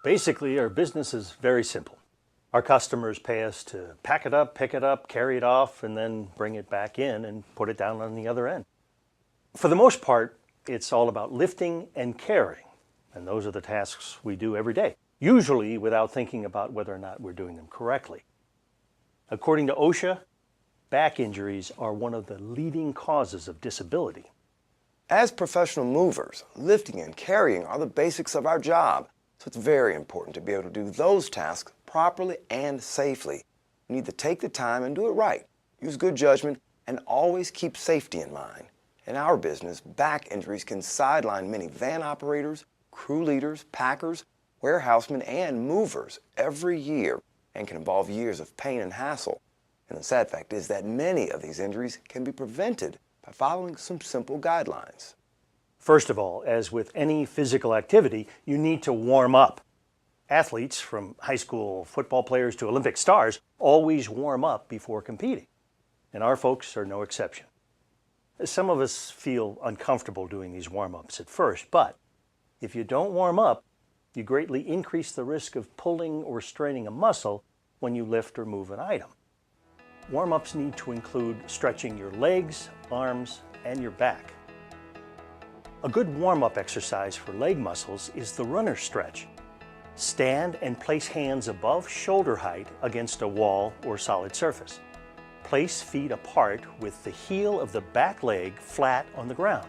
Basically, our business is very simple. Our customers pay us to pack it up, pick it up, carry it off, and then bring it back in and put it down on the other end. For the most part, it's all about lifting and carrying, and those are the tasks we do every day, usually without thinking about whether or not we're doing them correctly. According to OSHA, back injuries are one of the leading causes of disability. As professional movers, lifting and carrying are the basics of our job, so it's very important to be able to do those tasks properly and safely. You need to take the time and do it right. Use good judgment and always keep safety in mind. In our business, back injuries can sideline many van operators, crew leaders, packers, warehousemen, and movers every year and can involve years of pain and hassle. And the sad fact is that many of these injuries can be prevented by following some simple guidelines. First of all, as with any physical activity, you need to warm up. Athletes, from high school football players to Olympic stars, always warm up before competing. And our folks are no exception. Some of us feel uncomfortable doing these warm-ups at first, but if you don't warm up, you greatly increase the risk of pulling or straining a muscle when you lift or move an item. Warm-ups need to include stretching your legs, arms, and your back. A good warm-up exercise for leg muscles is the runner stretch. Stand and place hands above shoulder height against a wall or solid surface. Place feet apart with the heel of the back leg flat on the ground.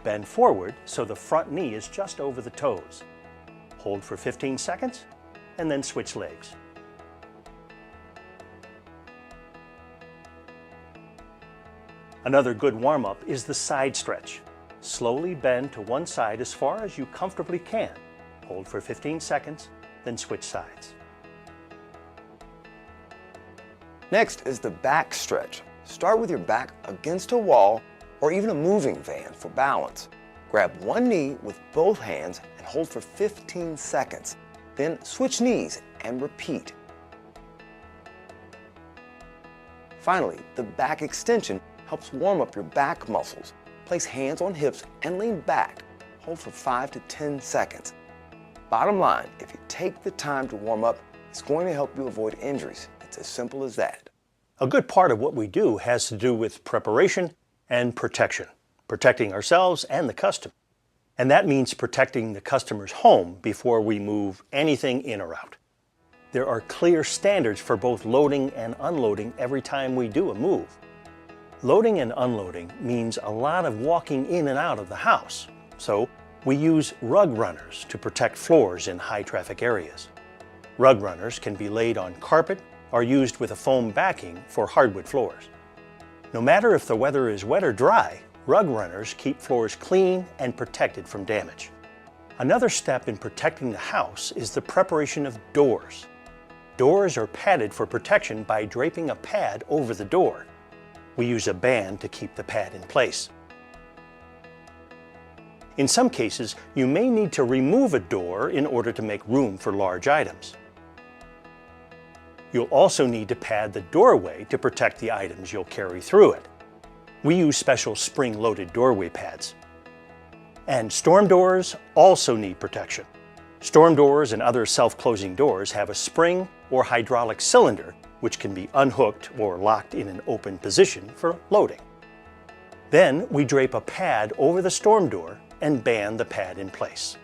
Bend forward so the front knee is just over the toes. Hold for 15 seconds and then switch legs. Another good warm-up is the side stretch. Slowly bend to one side as far as you comfortably can. Hold for 15 seconds, then switch sides. Next is the back stretch. Start with your back against a wall or even a moving van for balance. Grab one knee with both hands and hold for 15 seconds. Then switch knees and repeat. Finally, the back extension helps warm up your back muscles. Place hands on hips and lean back. Hold for 5 to 10 seconds. Bottom line, if you take the time to warm up, it's going to help you avoid injuries. It's as simple as that. A good part of what we do has to do with preparation and protection, protecting ourselves and the customer. And that means protecting the customer's home before we move anything in or out. There are clear standards for both loading and unloading every time we do a move. Loading and unloading means a lot of walking in and out of the house, so we use rug runners to protect floors in high traffic areas. Rug runners can be laid on carpet or used with a foam backing for hardwood floors. No matter if the weather is wet or dry, rug runners keep floors clean and protected from damage. Another step in protecting the house is the preparation of doors. Doors are padded for protection by draping a pad over the door. We use a band to keep the pad in place. In some cases, you may need to remove a door in order to make room for large items. You'll also need to pad the doorway to protect the items you'll carry through it. We use special spring-loaded doorway pads. And storm doors also need protection. Storm doors and other self-closing doors have a spring or hydraulic cylinder which can be unhooked or locked in an open position for loading. Then we drape a pad over the storm door and band the pad in place.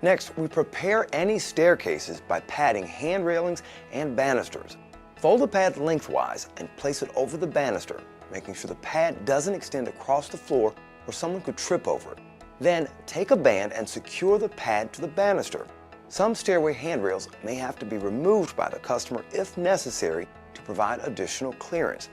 Next, we prepare any staircases by padding hand railings and banisters. Fold the pad lengthwise and place it over the banister, making sure the pad doesn't extend across the floor or someone could trip over it. Then take a band and secure the pad to the banister. Some stairway handrails may have to be removed by the customer if necessary to provide additional clearance.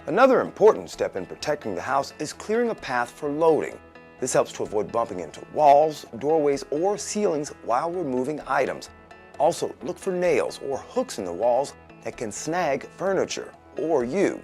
Another important step in protecting the house is clearing a path for loading. This helps to avoid bumping into walls, doorways, or ceilings while removing items. Also, look for nails or hooks in the walls that can snag furniture or you.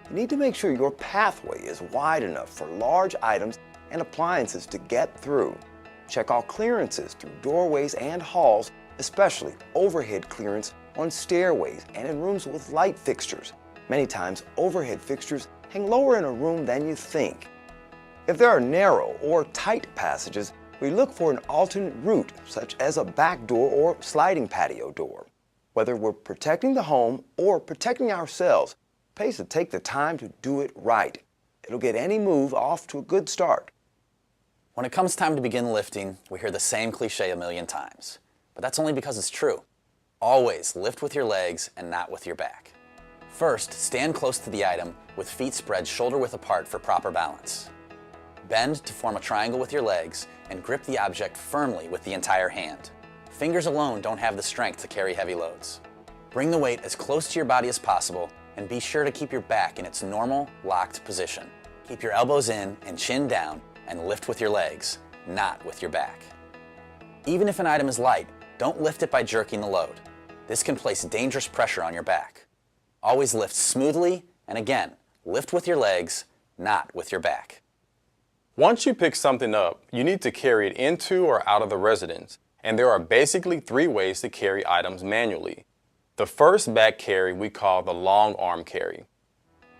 You need to make sure your pathway is wide enough for large items and appliances to get through. Check all clearances through doorways and halls, especially overhead clearance on stairways and in rooms with light fixtures. Many times, overhead fixtures hang lower in a room than you think. If there are narrow or tight passages, we look for an alternate route, such as a back door or sliding patio door. Whether we're protecting the home or protecting ourselves, it pays to take the time to do it right. It'll get any move off to a good start. When it comes time to begin lifting, we hear the same cliche a million times. But that's only because it's true. Always lift with your legs and not with your back. First, stand close to the item with feet spread shoulder width apart for proper balance. Bend to form a triangle with your legs and grip the object firmly with the entire hand. Fingers alone don't have the strength to carry heavy loads. Bring the weight as close to your body as possible and be sure to keep your back in its normal, locked position. Keep your elbows in and chin down and lift with your legs, not with your back. Even if an item is light, don't lift it by jerking the load. This can place dangerous pressure on your back. Always lift smoothly, and again, lift with your legs, not with your back. Once you pick something up, you need to carry it into or out of the residence, and there are basically 3 ways to carry items manually. The first back carry we call the long arm carry.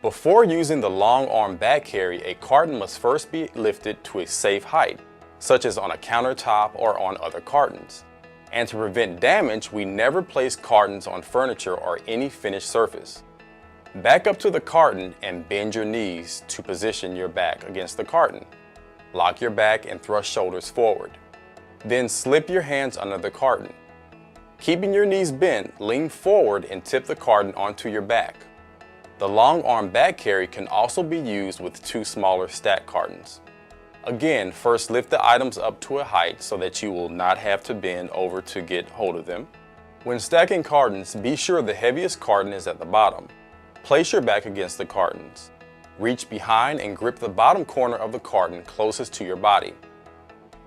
Before using the long arm back carry, a carton must first be lifted to a safe height, such as on a countertop or on other cartons. And to prevent damage, we never place cartons on furniture or any finished surface. Back up to the carton and bend your knees to position your back against the carton. Lock your back and thrust shoulders forward. Then slip your hands under the carton. Keeping your knees bent, lean forward and tip the carton onto your back. The long arm back carry can also be used with 2 smaller stack cartons. Again, first lift the items up to a height so that you will not have to bend over to get hold of them. When stacking cartons, be sure the heaviest carton is at the bottom. Place your back against the cartons. Reach behind and grip the bottom corner of the carton closest to your body.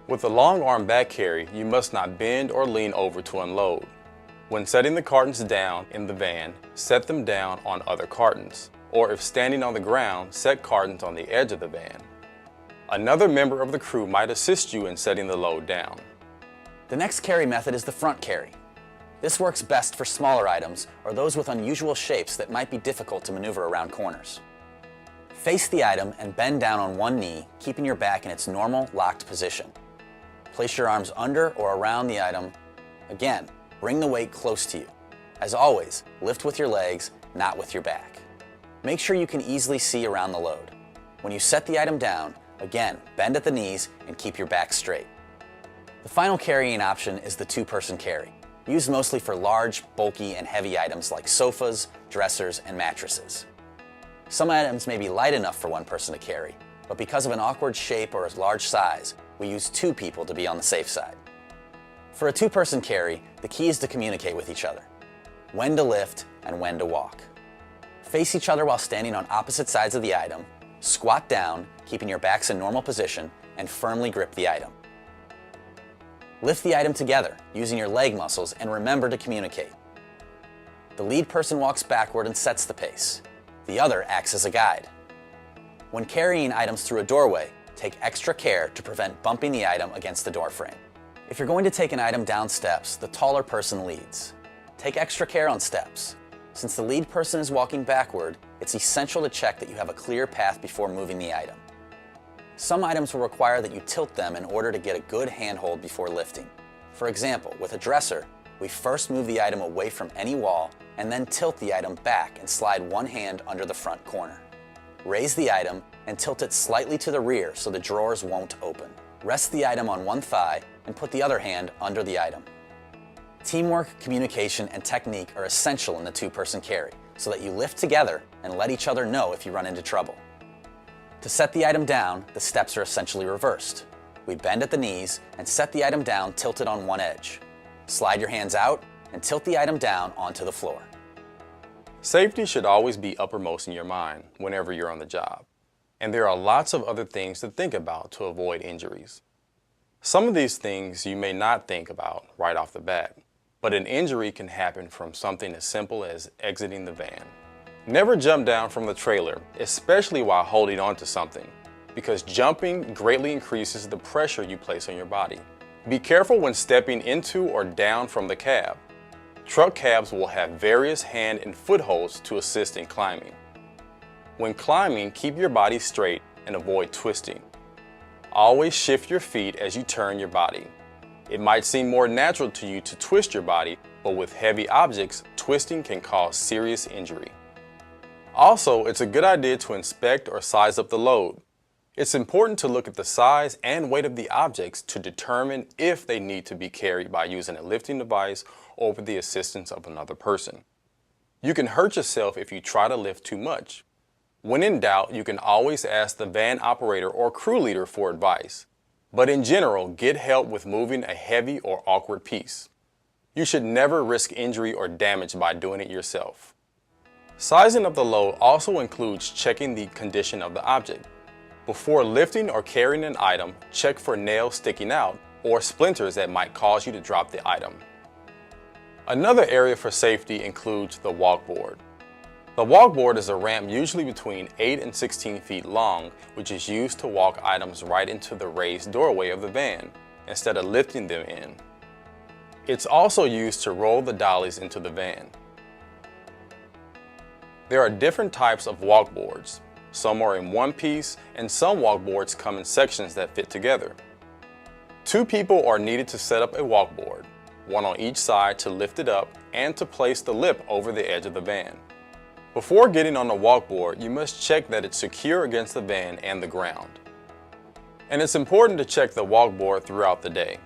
With the long arm back carry, you must not bend or lean over to unload. When setting the cartons down in the van, set them down on other cartons. Or if standing on the ground, set cartons on the edge of the van. Another member of the crew might assist you in setting the load down. The next carry method is the front carry. This works best for smaller items or those with unusual shapes that might be difficult to maneuver around corners. Face the item and bend down on one knee, keeping your back in its normal, locked position. Place your arms under or around the item. Again, bring the weight close to you. As always, lift with your legs, not with your back. Make sure you can easily see around the load. When you set the item down, again, bend at the knees and keep your back straight. The final carrying option is the 2-person carry, used mostly for large, bulky, and heavy items like sofas, dressers, and mattresses. Some items may be light enough for one person to carry, but because of an awkward shape or a large size, we use 2 people to be on the safe side. For a 2-person carry, the key is to communicate with each other, when to lift and when to walk. Face each other while standing on opposite sides of the item, squat down, keeping your backs in normal position, and firmly grip the item. Lift the item together, using your leg muscles, and remember to communicate. The lead person walks backward and sets the pace. The other acts as a guide. When carrying items through a doorway, take extra care to prevent bumping the item against the door frame. If you're going to take an item down steps, the taller person leads. Take extra care on steps. Since the lead person is walking backward, it's essential to check that you have a clear path before moving the item. Some items will require that you tilt them in order to get a good handhold before lifting. For example, with a dresser, we first move the item away from any wall and then tilt the item back and slide one hand under the front corner. Raise the item and tilt it slightly to the rear so the drawers won't open. Rest the item on one thigh and put the other hand under the item. Teamwork, communication, and technique are essential in the 2-person carry so that you lift together and let each other know if you run into trouble. To set the item down, the steps are essentially reversed. We bend at the knees and set the item down tilted on one edge. Slide your hands out and tilt the item down onto the floor. Safety should always be uppermost in your mind whenever you're on the job. And there are lots of other things to think about to avoid injuries. Some of these things you may not think about right off the bat, but an injury can happen from something as simple as exiting the van. Never jump down from the trailer, especially while holding on to something, because jumping greatly increases the pressure you place on your body. Be careful when stepping into or down from the cab. Truck cabs will have various hand and footholds to assist in climbing. When climbing, keep your body straight and avoid twisting. Always shift your feet as you turn your body. It might seem more natural to you to twist your body, but with heavy objects, twisting can cause serious injury. Also, it's a good idea to inspect or size up the load. It's important to look at the size and weight of the objects to determine if they need to be carried by using a lifting device or with the assistance of another person. You can hurt yourself if you try to lift too much. When in doubt, you can always ask the van operator or crew leader for advice. But in general, get help with moving a heavy or awkward piece. You should never risk injury or damage by doing it yourself. Sizing up the load also includes checking the condition of the object. Before lifting or carrying an item, check for nails sticking out or splinters that might cause you to drop the item. Another area for safety includes the walkboard. The walkboard is a ramp usually between 8 and 16 feet long, which is used to walk items right into the raised doorway of the van, instead of lifting them in. It's also used to roll the dollies into the van. There are different types of walkboards. Some are in one piece, and some walkboards come in sections that fit together. 2 people are needed to set up a walkboard, one on each side to lift it up and to place the lip over the edge of the van. Before getting on the walkboard, you must check that it's secure against the van and the ground. And it's important to check the walkboard throughout the day.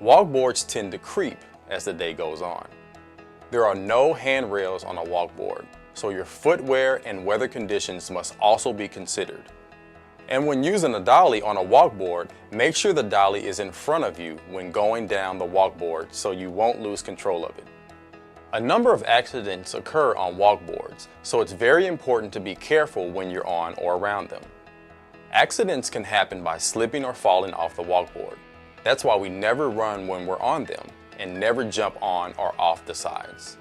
Walkboards tend to creep as the day goes on. There are no handrails on a walkboard, so your footwear and weather conditions must also be considered. And when using a dolly on a walkboard, make sure the dolly is in front of you when going down the walkboard so you won't lose control of it. A number of accidents occur on walkboards, so it's very important to be careful when you're on or around them. Accidents can happen by slipping or falling off the walkboard. That's why we never run when we're on them and never jump on or off the sides.